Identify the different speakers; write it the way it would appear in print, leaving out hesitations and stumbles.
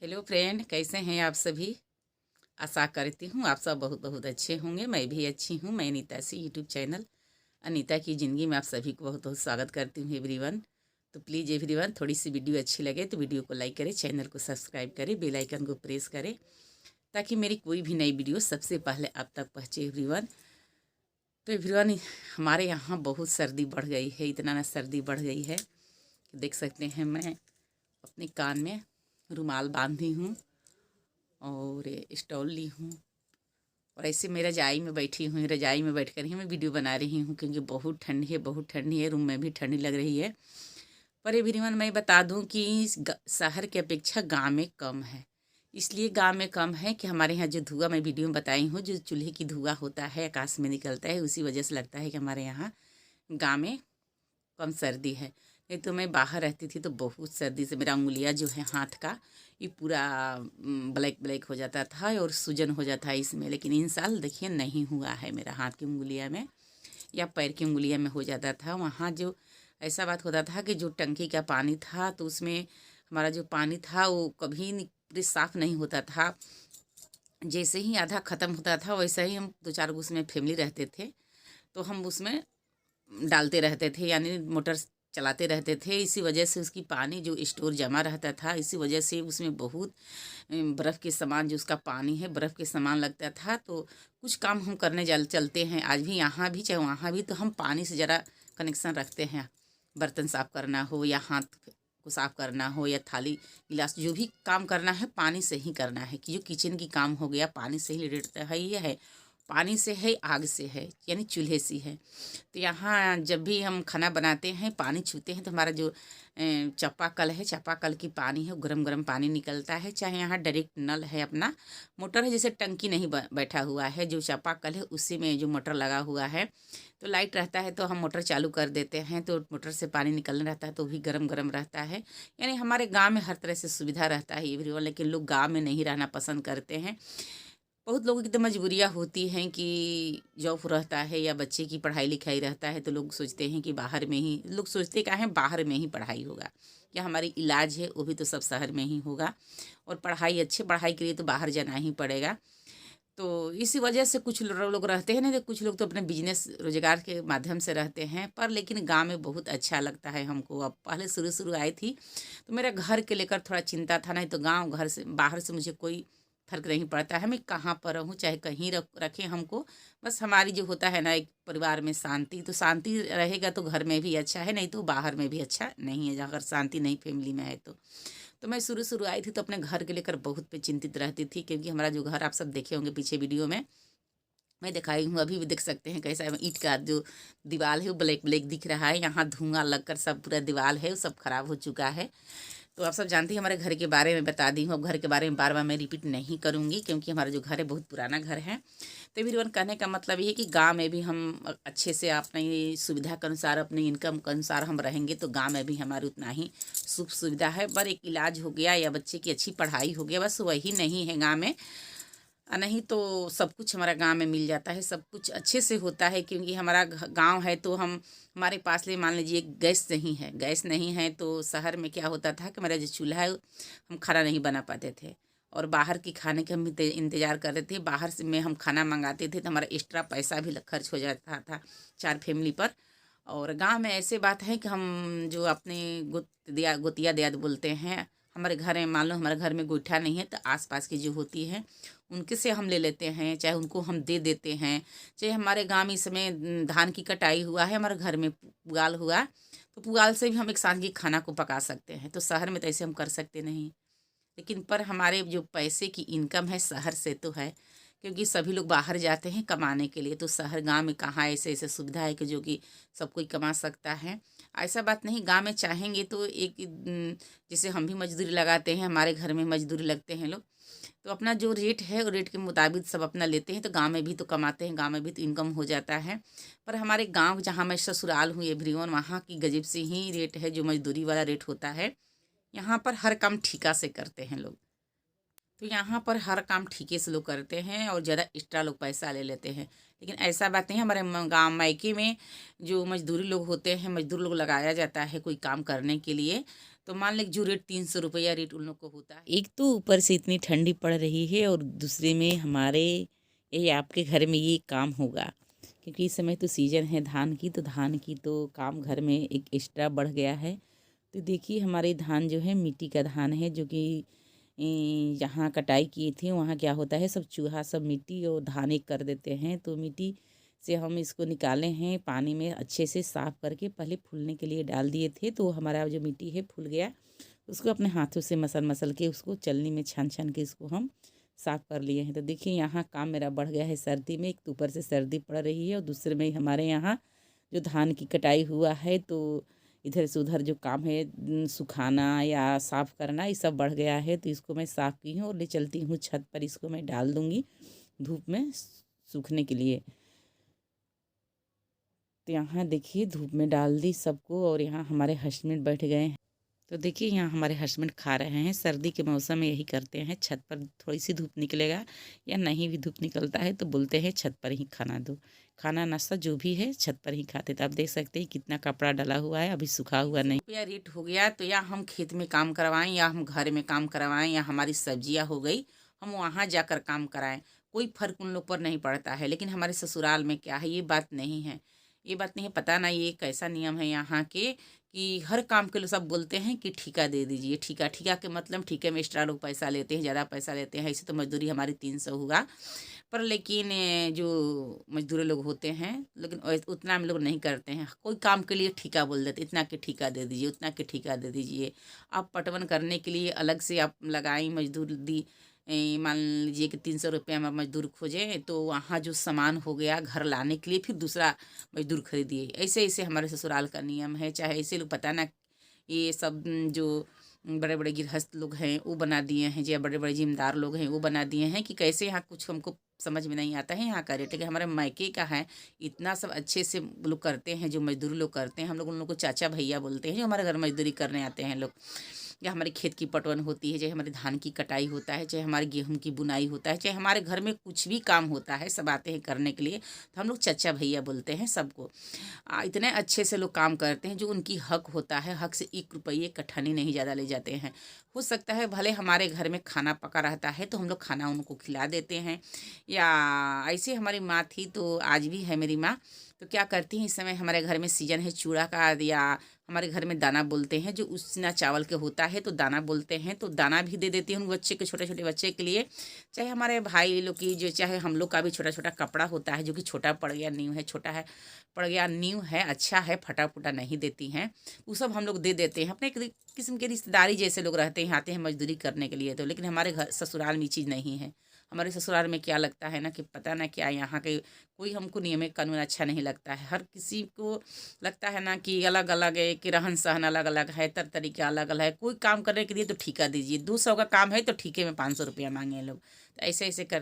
Speaker 1: Hello friend, कैसे हैं आप सभी। आशा करती हूँ आप सब बहुत बहुत अच्छे होंगे। मैं भी अच्छी हूँ। मैं अनीता सी यूट्यूब चैनल अनीता की ज़िंदगी में आप सभी को बहुत बहुत स्वागत करती हूँ एवरीवन। तो प्लीज़ एवरीवन, थोड़ी सी वीडियो अच्छी लगे तो वीडियो को लाइक करें, चैनल को सब्सक्राइब करें, बेल आइकन को प्रेस करें ताकि मेरी कोई भी नई वीडियो सबसे पहले आप तक पहुँचे एवरीवन। तो एवरीवन, हमारे यहाँ बहुत सर्दी बढ़ गई है। इतना ना सर्दी बढ़ गई है कि देख सकते हैं मैं अपने कान में रुमाल बांधी हूँ और स्टॉल ली हूँ और ऐसे मैं रजाई में बैठी हूँ। रजाई में बैठ कर ही मैं वीडियो बना रही हूँ क्योंकि बहुत ठंडी है, बहुत ठंडी है। रूम में भी ठंडी लग रही है। पर एवरीवन, मैं बता दूँ कि शहर की अपेक्षा गांव में कम है। इसलिए गांव में कम है कि हमारे यहाँ जो धुआं मैं वीडियो में बताई हूँ, जो चूल्हे की धुआं होता है आकाश में निकलता है, उसी वजह से लगता है कि हमारे यहाँ गाँव में कम सर्दी है। नहीं तो मैं बाहर रहती थी तो बहुत सर्दी से मेरा उंगलियां जो है हाथ का ये पूरा ब्लैक ब्लैक हो जाता था और सूजन हो जाता है इसमें। लेकिन इन साल देखिए नहीं हुआ है मेरा हाथ की उंगलियां में या पैर की उंगलियां में हो जाता था। वहाँ जो ऐसा बात होता था कि जो टंकी का पानी था तो उसमें हमारा जो पानी था वो कभी पूरे साफ़ नहीं होता था। जैसे ही आधा ख़त्म होता था वैसे ही हम दो चार उसमें फैमिली रहते थे तो हम उसमें डालते रहते थे, यानी मोटर चलाते रहते थे। इसी वजह से उसकी पानी जो स्टोर जमा रहता था, इसी वजह से उसमें बहुत बर्फ़ के समान जो उसका पानी है बर्फ़ के समान लगता था। तो कुछ काम हम करने चलते हैं आज भी, यहाँ भी चाहे वहाँ भी, तो हम पानी से ज़रा कनेक्शन रखते हैं। बर्तन साफ़ करना हो या हाथ को साफ़ करना हो या थाली गिलास, जो भी काम करना है पानी से ही करना है। कि जो किचन की काम हो गया पानी से ही रिलेटेड है। ये है पानी से है, आग से है, यानी चूल्हे से है। तो यहाँ जब भी हम खाना बनाते हैं पानी छूते हैं तो हमारा जो चापाकल है, चापाकल की पानी है, गरम गरम पानी निकलता है। चाहे यहाँ डायरेक्ट नल है, अपना मोटर है, जैसे टंकी नहीं बैठा हुआ है, जो चापाकल है उसी में जो मोटर लगा हुआ है। तो लाइट रहता है तो हम मोटर चालू कर देते हैं तो मोटर से पानी निकलने रहता है तो भी गरम गरम रहता है। यानी हमारे गाँव में हर तरह से सुविधा रहता है एवरीवन। लेकिन लोग गाँव में नहीं रहना पसंद करते हैं। बहुत लोगों की तो मजबूरियाँ होती हैं कि जॉब रहता है या बच्चे की पढ़ाई लिखाई रहता है तो लोग सोचते हैं कि बाहर में ही, लोग सोचते क्या है बाहर में ही पढ़ाई होगा या हमारी इलाज है वो भी तो सब शहर में ही होगा और पढ़ाई, अच्छे पढ़ाई के लिए तो बाहर जाना ही पड़ेगा। तो इसी वजह से कुछ लोग रहते हैं ना, तो कुछ लोग तो अपने बिजनेस रोजगार के माध्यम से रहते हैं। पर लेकिन गांव में बहुत अच्छा लगता है हमको। अब पहले शुरू शुरू आई थी तो मेरा घर के लेकर थोड़ा चिंता था, नहीं तो गांव घर से बाहर से मुझे कोई फर्क नहीं पड़ता है। मैं कहाँ पर रहूँ चाहे कहीं रखें हमको, बस हमारी जो होता है ना एक परिवार में शांति, तो शांति रहेगा तो घर में भी अच्छा है, नहीं तो बाहर में भी अच्छा नहीं है अगर शांति नहीं फैमिली में है तो मैं शुरू शुरू आई थी तो अपने घर के लेकर बहुत पे चिंतित रहती थी क्योंकि हमारा जो घर आप सब देखे होंगे पीछे वीडियो में मैं दिखाई हूँ, अभी भी देख सकते हैं कैसा है। ईंट का जो दीवार है वो ब्लैक ब्लैक दिख रहा है। यहाँ धुआं लगकर सब पूरा दीवार है वो सब खराब हो चुका है। तो आप सब जानते हैं हमारे घर के बारे में बता दी हूँ। अब घर के बारे में बार बार मैं रिपीट नहीं करूँगी क्योंकि हमारा जो घर है बहुत पुराना घर है। तो एवरीवन, कहने का मतलब ये है कि गांव में भी हम अच्छे से अपनी सुविधा के अनुसार, अपनी इनकम के अनुसार हम रहेंगे तो गांव में भी हमारी उतना ही सुख सुविधा है। पर एक इलाज हो गया या बच्चे की अच्छी पढ़ाई हो गया, बस वही नहीं है गाँव में। नहीं तो सब कुछ हमारा गांव में मिल जाता है, सब कुछ अच्छे से होता है क्योंकि हमारा गांव है तो हम हमारे पास ले मान लीजिए गैस नहीं है। गैस नहीं है तो शहर में क्या होता था कि मेरा जो चूल्हा है हम खाना नहीं बना पाते थे और बाहर की खाने के हम इंतज़ार कर रहे थे। बाहर से में हम खाना मंगाते थे तो हमारा एक्स्ट्रा पैसा भी खर्च हो जाता था चार फैमिली पर। और गांव में ऐसे बात है कि हम जो अपने गोतिया दियाद बोलते हैं, हमारे घर में मान लो हमारे घर में गोईठा नहीं है तो आसपास की जो होती है उनके से हम ले लेते हैं, चाहे उनको हम दे देते हैं। चाहे हमारे गांव में इस समय धान की कटाई हुआ है, हमारे घर में पुआल हुआ तो पुआल से भी हम एक साथ की खाना को पका सकते हैं। तो शहर में तो ऐसे हम कर सकते नहीं। लेकिन पर हमारे जो पैसे की इनकम है शहर से तो है क्योंकि सभी लोग बाहर जाते हैं कमाने के लिए। तो शहर गांव में कहाँ ऐसे ऐसे सुविधा है कि जो कि सब कोई कमा सकता है। ऐसा बात नहीं, गांव में चाहेंगे तो एक जैसे हम भी मजदूरी लगाते हैं, हमारे घर में मजदूरी लगते हैं लोग, तो अपना जो रेट है वो रेट के मुताबिक सब अपना लेते हैं। तो गांव में भी तो कमाते हैं, गांव में भी तो इनकम हो जाता है। पर हमारे गांव जहां मैं ससुराल हूँ एवरीवन, वहाँ की गजब से ही रेट है जो मजदूरी वाला रेट होता है। यहाँ पर हर काम ठेका से करते हैं लोग। तो यहाँ पर हर काम ठीके से लोग करते हैं और ज़्यादा एक्स्ट्रा लोग पैसा ले लेते हैं। लेकिन ऐसा बात नहीं है। हमारे गाँव मायके में जो मजदूरी लोग होते हैं, मजदूर लोग लगाया जाता है कोई काम करने के लिए, तो मान लीजिए जो रेट 300 रुपया रेट उन लोग को होता है। एक तो ऊपर से इतनी ठंडी पड़ रही है और दूसरे में हमारे ये आपके घर में ये काम होगा, क्योंकि इस समय तो सीजन है धान की, तो धान की तो काम घर में एक एक्स्ट्रा बढ़ गया है। तो देखिए हमारे धान जो है मिट्टी का धान है, जो कि जहाँ कटाई किए थे वहाँ क्या होता है, सब चूहा सब मिट्टी और धान एक कर देते हैं। तो मिट्टी से हम इसको निकाले हैं, पानी में अच्छे से साफ़ करके पहले फूलने के लिए डाल दिए थे। तो हमारा जो मिट्टी है फूल गया, उसको अपने हाथों से मसल मसल के उसको चलनी में छान छान के इसको हम साफ़ कर लिए हैं। तो देखिए यहाँ काम मेरा बढ़ गया है सर्दी में। एक तो ऊपर से सर्दी पड़ रही है और दूसरे में हमारे यहाँ जो धान की कटाई हुआ है, तो इधर से उधर जो काम है सुखाना या साफ़ करना, ये सब बढ़ गया है। तो इसको मैं साफ़ की हूँ और ले चलती हूँ छत पर, इसको मैं डाल दूँगी धूप में सूखने के लिए। तो यहाँ देखिए धूप में डाल दी सबको, और यहाँ हमारे हस्बैंड बैठ गए हैं। तो देखिए यहाँ हमारे हस्बैंड खा रहे हैं। सर्दी के मौसम में यही करते हैं, छत पर थोड़ी सी धूप निकलेगा या नहीं भी धूप निकलता है तो बोलते हैं छत पर ही खाना दो, खाना नाश्ता जो भी है छत पर ही खाते। तो आप देख सकते हैं कितना कपड़ा डला हुआ है, अभी सूखा हुआ नहीं। रुपया रेट हो गया तो या हम खेत में काम करवाएं या हम घर में काम करवाएं या हमारी सब्जियां हो गई हम वहाँ जाकर काम कराएं, कोई फ़र्क उन लोग पर नहीं पड़ता है। लेकिन हमारे ससुराल में क्या है, ये बात नहीं है। ये बात नहीं है, पता ना ये कैसा नियम है यहाँ के, कि हर काम के लिए सब बोलते हैं कि ठेका दे दीजिए। ठेका ठेका के मतलब ठेके में एक्स्ट्रा लोग पैसा लेते हैं, ज़्यादा पैसा लेते हैं। ऐसे तो मजदूरी हमारी 300 हुआ, पर लेकिन जो मजदूर लोग होते हैं, लेकिन उतना हम लोग नहीं करते हैं। कोई काम के लिए ठेका बोल देते, इतना के ठेका दे दीजिए, उतना के ठेका दे दीजिए। आप पटवन करने के लिए अलग से आप लगाई मजदूर दी, मान लीजिए कि 300 रुपये में मजदूर खोजे, तो वहाँ जो सामान हो गया घर लाने के लिए फिर दूसरा मजदूर खरीदिए। ऐसे ऐसे हमारे ससुराल का नियम है। चाहे ऐसे लोग पता ना, ये सब जो बड़े बड़े गृहस्थ लोग हैं वो बना दिए हैं, या बड़े बड़े जिम्मेदार लोग हैं वो बना दिए हैं कि कैसे यहाँ कुछ हमको समझ में नहीं आता है यहाँ का रेट। कि हमारे मायके का है, इतना सब अच्छे से लोग करते हैं, जो मजदूर लोग करते हैं। हम लोग उन लोग को चाचा भैया बोलते हैं, जो हमारे घर मजदूरी करने आते हैं लोग। या हमारे खेत की पटवन होती है, चाहे हमारे धान की कटाई होता है, चाहे हमारे गेहूं की बुनाई होता है, चाहे हमारे घर में कुछ भी काम होता है, सब आते हैं करने के लिए। तो हम लोग चाचा भैया बोलते हैं सबको। इतने अच्छे से लोग काम करते हैं, जो उनकी हक होता है, हक से 1 रुपये कठनी नहीं ज़्यादा ले जाते हैं। हो सकता है भले हमारे घर में खाना पका रहता है तो हम लोग खाना उनको खिला देते हैं, या ऐसे हमारी माँ थी तो आज भी है मेरी माँ। तो क्या करती हैं, इस समय हमारे घर में सीजन है चूड़ा का, या हमारे घर में दाना बोलते हैं जो उसना चावल के होता है, तो दाना बोलते हैं, तो दाना भी दे देती हूँ बच्चे के, छोटे छोटे बच्चे के लिए। चाहे हमारे भाई लोग की, जो चाहे हम लोग का भी छोटा छोटा कपड़ा होता है जो कि छोटा पड़ गया, न्यू है, छोटा है पड़ गया, न्यू है, अच्छा है, फटा फुटा नहीं देती हैं, वो सब हम लोग दे देते हैं। अपने एक किस्म के रिश्तेदारी जैसे लोग रहते हैं, आते हैं मजदूरी करने के लिए। तो लेकिन हमारे घर ससुराल में ये चीज़ नहीं है। हमारे ससुराल में क्या लगता है ना, कि पता ना क्या यहाँ के कोई हमको नियम कानून अच्छा नहीं लगता है। हर किसी को लगता है ना कि अलग अलग है, कि रहन सहन अलग अलग है, तरीका अलग अलग है। कोई काम करने के लिए तो ठेका दीजिए, 200 का काम है तो ठेके में 500 रुपया मांगे लोग। तो ऐसे ऐसे कर